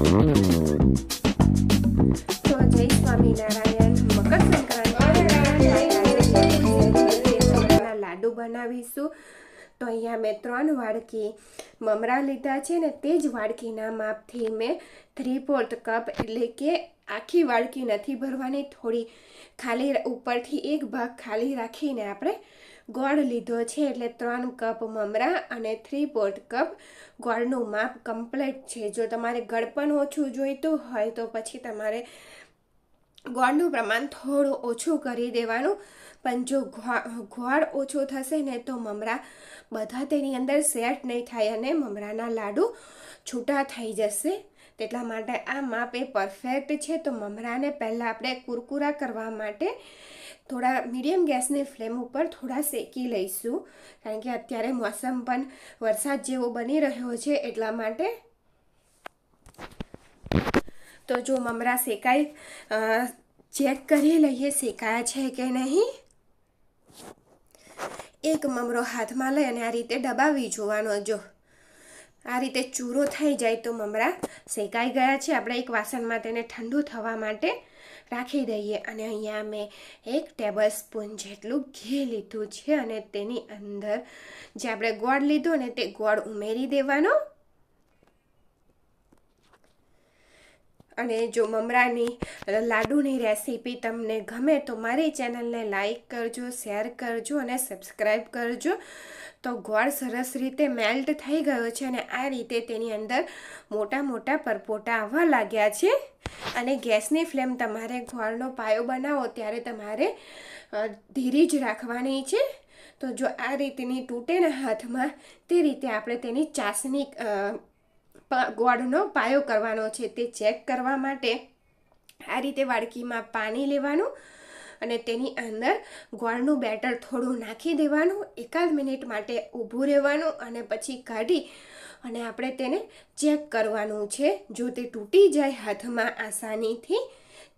તો જય સ્વામિનારાયણ. મકર સંક્રાંતિના લાડુ બનાવીશું. તો અહીંયા મેં 3 વાડકી મમરા લીધા છે ને તે જ વાડકીના માપથી મેં 3/4 કપ એટલે કે આખી વાડકી નથી ભરવાની, થોડી ખાલી ઉપરથી એક ભાગ ખાલી રાખીને આપણે ગોળ લીધો છે. એટલે 3 કપ મમરા અને 3/4 કપ ગોળનું માપ કમ્પ્લીટ છે. જો તમારે ગળપણ ઓછું જોઈતું હોય તો પછી તમારે ગોળનું પ્રમાણ થોડું ઓછું કરી દેવાનું. પણ જો ગોળ ઓછો થશે ને તો મમરા બધા તેની અંદર સેટ નહીં થાય અને મમરાના લાડુ છૂટા થઈ જશે. તેટલા માટે આ માપ એ પરફેક્ટ છે. તો મમરાને પહેલાં આપણે કુરકુરા કરવા માટે થોડા મીડિયમ ગેસની ફ્લેમ ઉપર થોડા શેકી લઈશું, કારણ કે અત્યારે મોસમ પણ વરસાદ જેવો બની રહ્યો છે એટલા માટે. તો જો મમરા શેકાઈ ચેક કરી લઈએ શેકાયા છે કે નહીં. એક મમરો હાથમાં લઈ અને આ રીતે દબાવી જોવાનો. જો આ રીતે ચૂરો થઈ જાય તો મમરા શેકાઈ ગયા છે. આપણે એક વાસણમાં તેને ઠંડુ થવા માટે રાખી દઈએ. અને અહીંયા મેં 1 ટેબલ સ્પૂન જેટલું ઘી લીધું છે અને તેની અંદર જે આપણે ગોળ લીધો ને તે ગોળ ઉમેરી દેવાનો. અને જો મમરાની લાડુની રેસીપી તમને ગમે તો મારી ચેનલને લાઈક કરજો, શેર કરજો અને સબસ્ક્રાઈબ કરજો. તો ગોળ સરસ રીતે મેલ્ટ થઈ ગયો છે અને આ રીતે તેની અંદર મોટા મોટા પરપોટા આવવા લાગ્યા છે. અને ગેસની ફ્લેમ તમારે ગોળનો પાયો બનાવો ત્યારે તમારે ધીરી જ રાખવાની છે. તો જો આ રીતની તૂટે ને હાથમાં તે રીતે આપણે તેની ચાસણી ગોળનો પાયો કરવાનો છે. તે ચેક કરવા માટે આ રીતે વાડકીમાં પાણી લેવાનું અને તેની અંદર ગોળનું બેટર થોડું નાખી દેવાનું. 1 મિનિટ માટે ઊભું રહેવાનું અને પછી કાઢી અને આપણે તેને ચેક કરવાનું છે. જો તે તૂટી જાય હાથમાં આસાનીથી,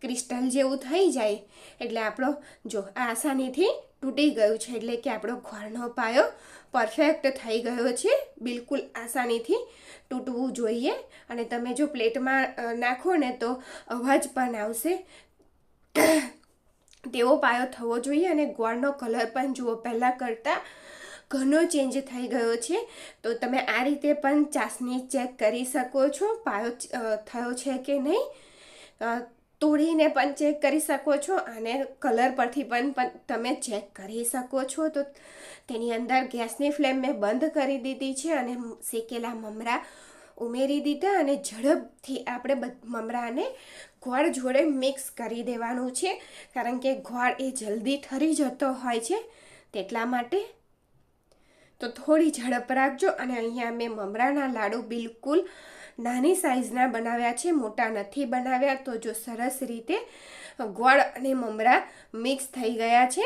ક્રિસ્ટલ જેવું થઈ જાય એટલે આપણો જો આસાનીથી તૂટી ગયું છે એટલે કે આપણો ગોળનો પાયો પરફેક્ટ થઈ ગયો છે. બિલકુલ આસાનીથી તૂટવું જોઈએ. અને તમે જો પ્લેટમાં નાખો ને તો અવાજ પણ આવશે તેવો પાયો થવો જોઈએ. અને ગોળનો કલર પણ જુઓ પહેલાં કરતાં ઘણો ચેન્જ થઈ ગયો છે. તો તમે આ રીતે પણ ચાસણી ચેક કરી શકો છો પાયો થયો છે કે નહીં. તોડીને પણ ચેક કરી શકો છો અને કલર પરથી પણ તમે ચેક કરી શકો છો. તો તેની અંદર ગેસની ફ્લેમ મેં બંધ કરી દીધી છે અને શેકેલા મમરા ઉમેરી દીધા અને ઝડપથી આપણે મમરાને ગોળ જોડે મિક્સ કરી દેવાનું છે, કારણ કે ગોળ એ જલ્દી ઠરી જતો હોય છે તેટલા માટે. તો થોડી ઝડપ રાખજો. અને અહીંયા મેં મમરાના લાડુ બિલકુલ નાની સાઈઝના બનાવ્યા છે, મોટા નથી બનાવ્યા. તો જો સરસ રીતે ગોળ અને મમરા મિક્સ થઈ ગયા છે.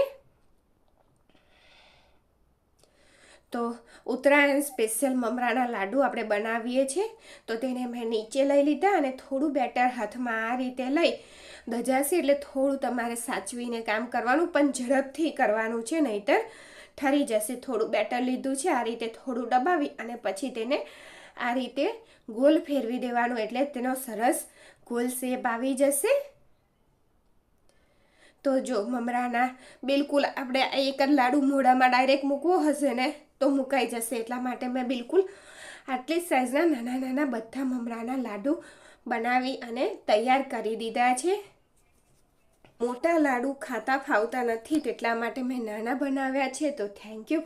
તો ઉત્તરાયણ સ્પેશિયલ મમરાના લાડુ આપણે બનાવીએ છીએ. તો તેને મેં નીચે લઈ લીધા અને થોડું બેટર હાથમાં આ રીતે લઈ દજાશે એટલે થોડું તમારે સાચવીને કામ કરવાનું, પણ ઝડપથી કરવાનું છે નહીંતર ઠરી જશે. થોડું બેટર લીધું છે, આ રીતે થોડું દબાવી અને પછી તેને આ રીતે ગોલ ફેરવી દેવાનું એટલે તેનો સરસ ગોલ શેપ આવી જશે. તો જો મમરાના બિલકુલ આપણે એક જ લાડુ મોઢામાં ડાયરેક્ટ મૂકવો હશે ને તો મુકાઈ જશે. એટલા માટે મેં બિલકુલ આટલી સાઈઝના નાના નાના બધા મમરાના લાડુ બનાવી અને તૈયાર કરી દીધા છે. મોટા લાડુ ખાતા ફાવતા નથી તેટલા માટે મેં નાના બનાવ્યા છે. તો થેન્ક યુ.